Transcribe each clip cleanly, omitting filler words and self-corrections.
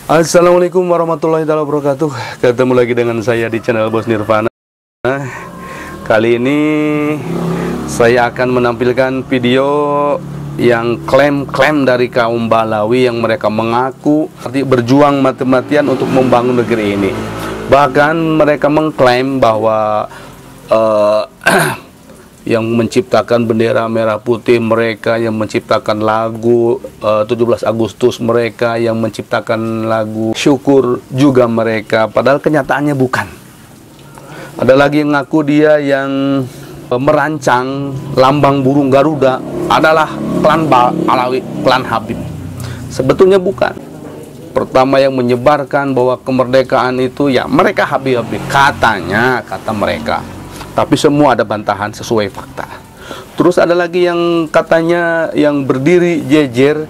Assalamualaikum warahmatullahi wabarakatuh. Ketemu lagi dengan saya di channel Bos Nirvana. Kali ini saya akan menampilkan video yang klaim-klaim dari kaum Balawi yang mereka mengaku berjuang mati-matian untuk membangun negeri ini. Bahkan mereka mengklaim bahwa yang menciptakan bendera merah putih mereka, yang menciptakan lagu 17 Agustus mereka, yang menciptakan lagu syukur juga mereka, padahal kenyataannya bukan. Ada lagi yang ngaku dia yang merancang lambang burung Garuda adalah klan Balawi, klan Habib. Sebetulnya bukan. Pertama yang menyebarkan bahwa kemerdekaan itu ya mereka Habib-Habib, kata mereka. Tapi semua ada bantahan sesuai fakta. Terus ada lagi yang katanya yang berdiri jejer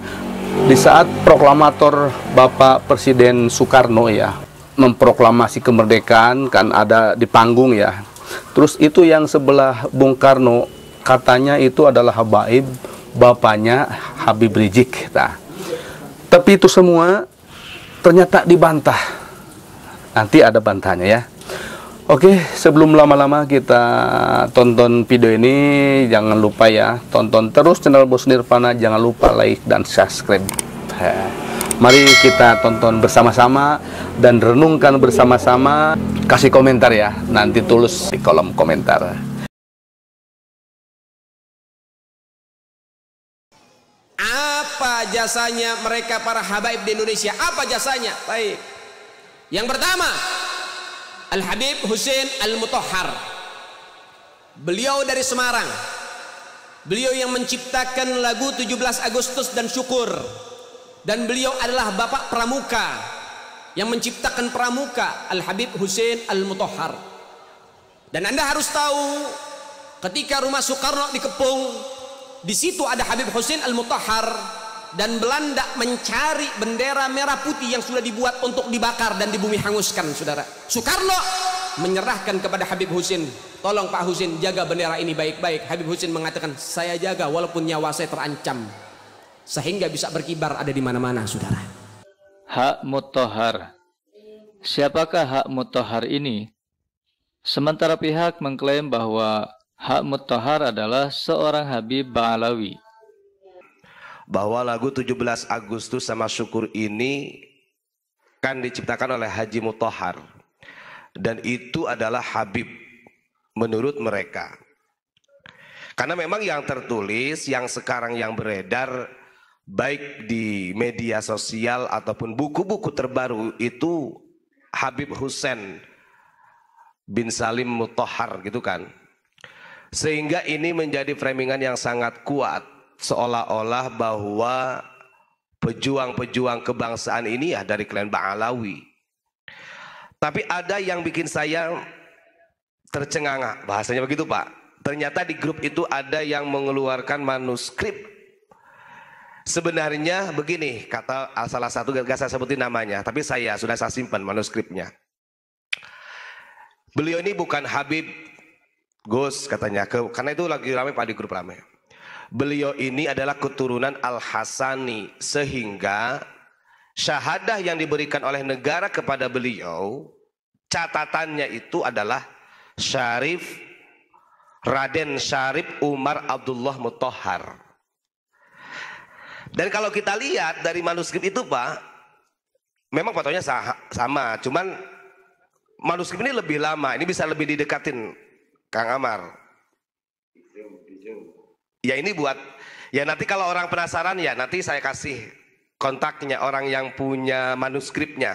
di saat proklamator Bapak Presiden Soekarno ya memproklamasi kemerdekaan, kan ada di panggung ya. Terus itu yang sebelah Bung Karno katanya itu adalah Habaib, bapaknya Habib Rizik. Nah, tapi itu semua ternyata dibantah. Nanti ada bantahnya ya. Oke, sebelum lama-lama kita tonton video ini, jangan lupa ya, tonton terus channel Bos Nirvana, jangan lupa like dan subscribe. Mari kita tonton bersama-sama dan renungkan bersama-sama, kasih komentar ya, nanti tulis di kolom komentar. Apa jasanya mereka para habaib di Indonesia? Apa jasanya? Baik. Yang pertama, Al-Habib Hussein Al-Mutahhar. Beliau dari Semarang. Beliau yang menciptakan lagu 17 Agustus dan Syukur. Dan beliau adalah bapak pramuka yang menciptakan pramuka, Al-Habib Hussein Al-Mutahhar. Dan Anda harus tahu, ketika rumah Soekarno dikepung, di situ ada Habib Hussein Al-Mutahhar. Dan Belanda mencari bendera merah putih yang sudah dibuat untuk dibakar dan dibumi hanguskan, saudara. Soekarno menyerahkan kepada Habib Hussein, tolong Pak Hussein jaga bendera ini baik-baik. Habib Hussein mengatakan, saya jaga walaupun nyawa saya terancam, sehingga bisa berkibar ada di mana-mana, saudara. Hak Mutahhar. Siapakah Hak Mutahhar ini? Sementara pihak mengklaim bahwa Hak Mutahhar adalah seorang Habib Balawi. Bahwa lagu 17 Agustus sama Syukur ini kan diciptakan oleh Haji Mutahhar, dan itu adalah Habib menurut mereka. Karena memang yang tertulis, yang sekarang yang beredar baik di media sosial ataupun buku-buku terbaru itu Habib Hussein bin Salim Mutahhar gitu kan. Sehingga ini menjadi framingan yang sangat kuat, seolah-olah bahwa pejuang-pejuang kebangsaan ini ya dari klan Balawi. Tapi ada yang bikin saya tercengangah, bahasanya begitu Pak. Ternyata di grup itu ada yang mengeluarkan manuskrip. Sebenarnya begini, kata salah satu, gak saya sebutin namanya, tapi saya simpan manuskripnya. Beliau ini bukan Habib Gus katanya, karena itu lagi ramai Pak di grup ramai. Beliau ini adalah keturunan Al-Hasani, sehingga syahadah yang diberikan oleh negara kepada beliau, catatannya itu adalah Syarif Raden Syarif Umar Abdullah Mutahhar. Dan kalau kita lihat dari manuskrip itu Pak, memang fotonya sama, cuman manuskrip ini lebih lama, ini bisa lebih didekatin Kang Amar. Ya ini buat, ya nanti kalau orang penasaran ya nanti saya kasih kontaknya orang yang punya manuskripnya.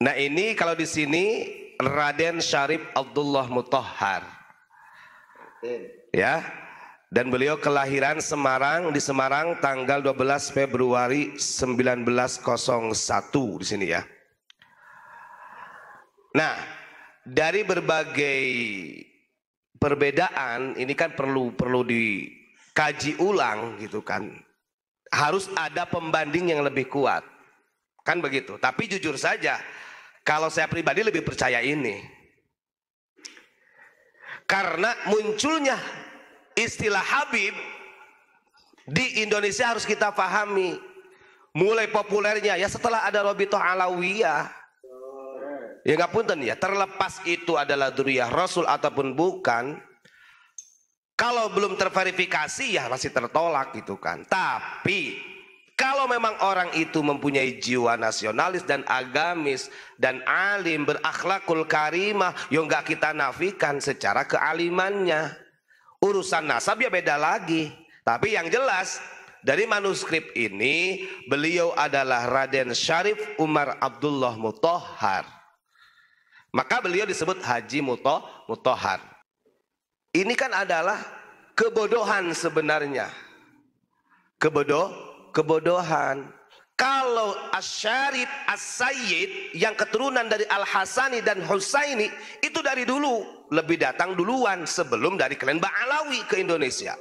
Nah ini kalau di sini Raden Syarif Abdullah Mutahhar, ya, dan beliau kelahiran Semarang, di Semarang tanggal 12 Februari 1901 di sini ya. Nah dari berbagai perbedaan ini kan perlu dikaji ulang gitu kan. Harus ada pembanding yang lebih kuat. Kan begitu. Tapi jujur saja, kalau saya pribadi lebih percaya ini. Karena munculnya istilah Habib di Indonesia harus kita pahami. Mulai populernya ya setelah ada Robitoh Alawiyah. Ya nggak punten ya, terlepas itu adalah dzurriyyah Rasul ataupun bukan, kalau belum terverifikasi ya masih tertolak gitu kan. Tapi kalau memang orang itu mempunyai jiwa nasionalis dan agamis dan alim, berakhlakul karimah, ya nggak kita nafikan secara kealimannya. Urusan nasab ya beda lagi. Tapi yang jelas dari manuskrip ini beliau adalah Raden Syarif Umar Abdullah Muthohar. Maka beliau disebut Haji Muthohar. Ini kan adalah kebodohan sebenarnya. Kebodohan. Kalau Asy-Syarif As-Sayyid yang keturunan dari Al-Hasani dan Husaini itu dari dulu, lebih datang duluan sebelum dari klan Ba'alawi ke Indonesia.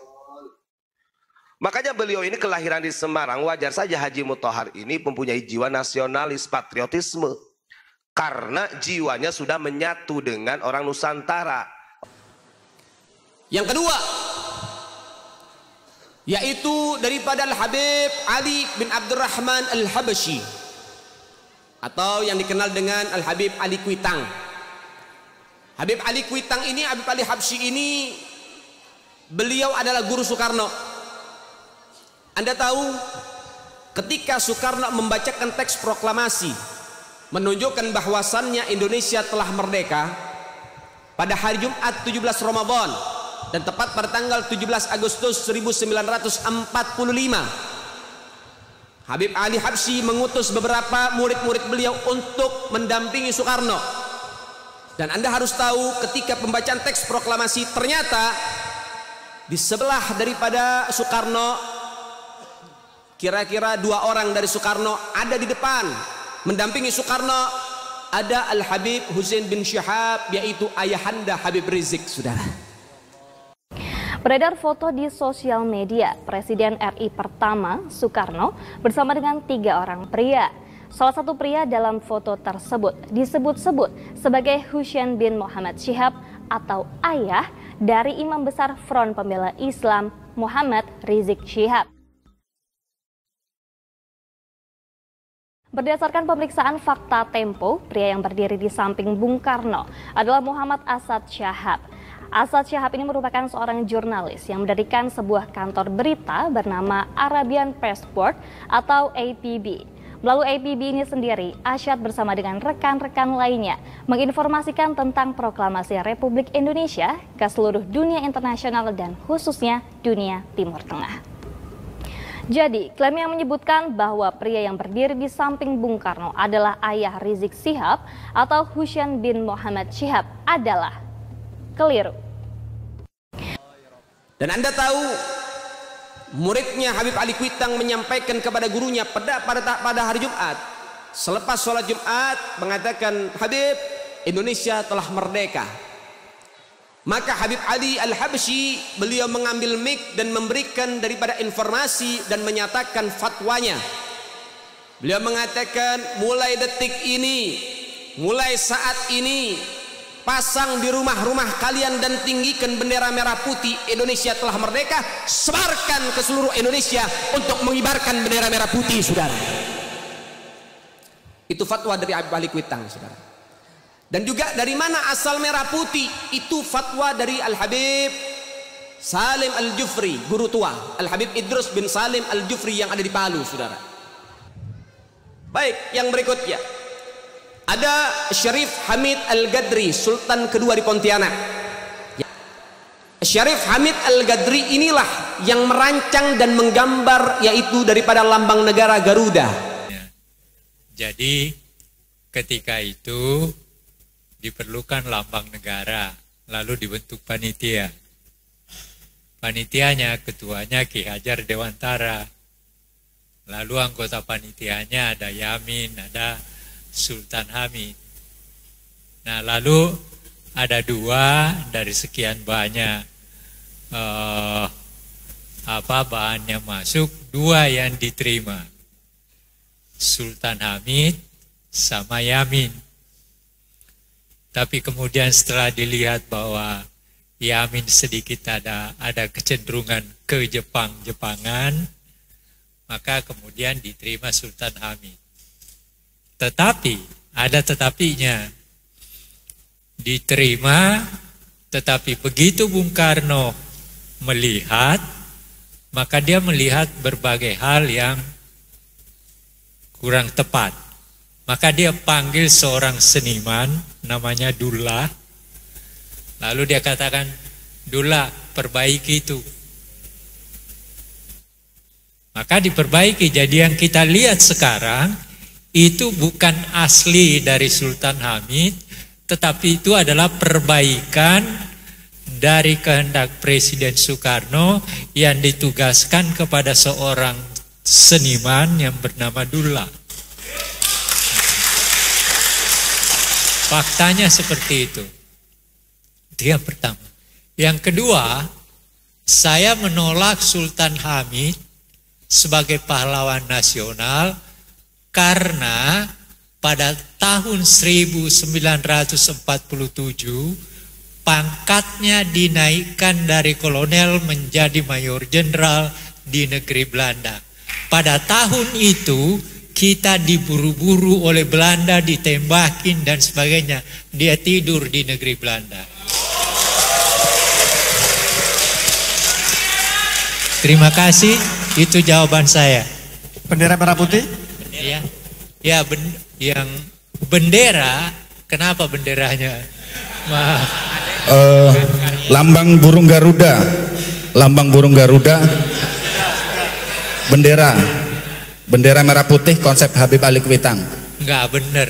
Makanya beliau ini kelahiran di Semarang, wajar saja Haji Muthohar ini mempunyai jiwa nasionalis, patriotisme. Karena jiwanya sudah menyatu dengan orang Nusantara. Yang kedua, yaitu daripada Al-Habib Ali bin Abdurrahman Al-Habsyi, atau yang dikenal dengan Al-Habib Ali Kuitang. Habib Ali Kuitang ini, Habib Ali Habsyi ini, beliau adalah guru Soekarno. Anda tahu ketika Soekarno membacakan teks proklamasi menunjukkan bahwasannya Indonesia telah merdeka pada hari Jumat 17 Ramadan dan tepat pada tanggal 17 Agustus 1945, Habib Ali Habsyi mengutus beberapa murid-murid beliau untuk mendampingi Soekarno. Dan Anda harus tahu ketika pembacaan teks proklamasi, ternyata di sebelah daripada Soekarno, kira-kira 2 orang dari Soekarno ada di depan mendampingi Soekarno. Ada Al-Habib Husain bin Syihab, yaitu ayahanda Habib Rizik, saudara. Beredar foto di sosial media Presiden RI pertama Soekarno bersama dengan 3 orang pria. Salah satu pria dalam foto tersebut disebut-sebut sebagai Husain bin Muhammad Syihab atau ayah dari Imam Besar Front Pembela Islam Muhammad Rizik Syihab. Berdasarkan pemeriksaan fakta Tempo, pria yang berdiri di samping Bung Karno adalah Muhammad Asad Syahab. Asad Syahab ini merupakan seorang jurnalis yang mendirikan sebuah kantor berita bernama Arabian Press Board atau APB. Melalui APB ini sendiri, Asyad bersama dengan rekan-rekan lainnya menginformasikan tentang proklamasi Republik Indonesia ke seluruh dunia internasional dan khususnya dunia Timur Tengah. Jadi, klaim yang menyebutkan bahwa pria yang berdiri di samping Bung Karno adalah ayah Rizik Syihab atau Husain bin Muhammad Syihab adalah keliru. Dan Anda tahu, muridnya Habib Ali Kuitang menyampaikan kepada gurunya pada hari Jumat, selepas sholat Jumat, mengatakan, Habib, Indonesia telah merdeka. Maka Habib Ali Al-Habsyi beliau mengambil mic dan memberikan daripada informasi dan menyatakan fatwanya. Beliau mengatakan, mulai detik ini, mulai saat ini, pasang di rumah-rumah kalian dan tinggikan bendera merah putih. Indonesia telah merdeka, sebarkan ke seluruh Indonesia untuk mengibarkan bendera merah putih, saudara. Itu fatwa dari Habib Ali Kuitang, saudara. Dan juga dari mana asal merah putih? Itu fatwa dari Al-Habib Salim Al-Jufri, guru tua Al-Habib Idrus bin Salim Al-Jufri yang ada di Palu, saudara. Baik, yang berikutnya ada Syarif Hamid Al-Gadri, Sultan kedua di Pontianak. Syarif Hamid Al-Gadri inilah yang merancang dan menggambar yaitu daripada lambang negara Garuda. Jadi ketika itu diperlukan lambang negara, lalu dibentuk panitia. Panitianya, ketuanya Ki Hajar Dewantara. Lalu anggota panitianya ada Yamin, ada Sultan Hamid. Nah, lalu ada 2 dari sekian banyak bahan yang masuk, 2 yang diterima. Sultan Hamid sama Yamin. Tapi kemudian setelah dilihat bahwa Yamin sedikit ada kecenderungan ke Jepangan, Maka kemudian diterima Sultan Hamid. Tetapi, ada tetapinya. Diterima, tetapi begitu Bung Karno melihat, maka dia melihat berbagai hal yang kurang tepat. Maka dia panggil seorang seniman, namanya Dullah. Lalu dia katakan, Dullah, perbaiki itu. Maka diperbaiki. Jadi yang kita lihat sekarang, itu bukan asli dari Sultan Hamid, tetapi itu adalah perbaikan dari kehendak Presiden Soekarno yang ditugaskan kepada seorang seniman yang bernama Dullah. Faktanya seperti itu. Itu yang pertama. Yang kedua, saya menolak Sultan Hamid sebagai pahlawan nasional karena pada tahun 1947 pangkatnya dinaikkan dari kolonel menjadi mayor jenderal di negeri Belanda. Pada tahun itu kita diburu-buru oleh Belanda, ditembakin dan sebagainya. Dia tidur di negeri Belanda. Terima kasih, itu jawaban saya. Bendera merah putih? Ya, yang bendera, kenapa benderanya? Lambang burung Garuda, lambang burung Garuda, bendera merah putih konsep Habib Alikwitan. Enggak benar.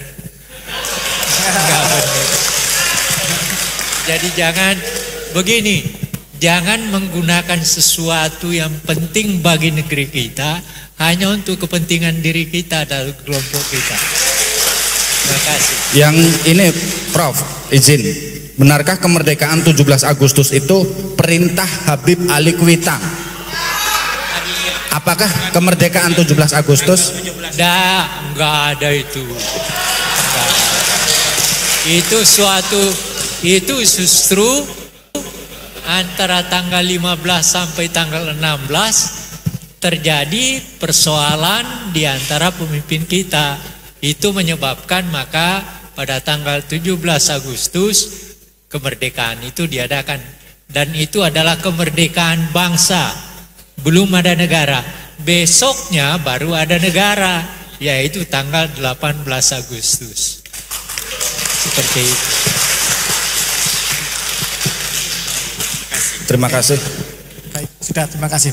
Enggak benar. Jadi jangan begini, jangan menggunakan sesuatu yang penting bagi negeri kita hanya untuk kepentingan diri kita dan kelompok kita. Terima kasih. Yang ini Prof, izin. Benarkah kemerdekaan 17 Agustus itu perintah Habib Alikwitan? Apakah kemerdekaan 17 Agustus? Enggak ada itu. Itu justru antara tanggal 15 sampai tanggal 16 terjadi persoalan di antara pemimpin kita. Itu menyebabkan maka pada tanggal 17 Agustus kemerdekaan itu diadakan. Dan itu adalah kemerdekaan bangsa. Belum ada negara. Besoknya baru ada negara, yaitu tanggal 18 Agustus. Seperti itu. Terima kasih. Baik, sudah, terima kasih.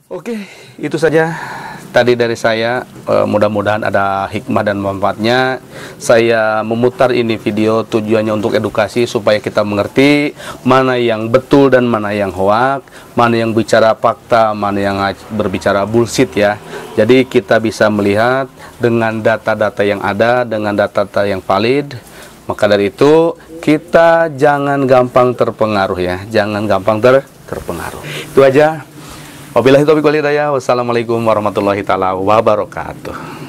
Oke, itu saja tadi dari saya. Mudah-mudahan ada hikmah dan manfaatnya. Saya memutar ini video tujuannya untuk edukasi supaya kita mengerti mana yang betul dan mana yang hoak, mana yang bicara fakta, mana yang berbicara bullshit ya. Jadi kita bisa melihat dengan data-data yang ada, dengan data-data yang valid. Maka dari itu kita jangan gampang terpengaruh ya, jangan gampang terpengaruh. Itu aja. Wabillahi taufiq wal hidayah. Wassalamualaikum warahmatullahi taala wabarakatuh.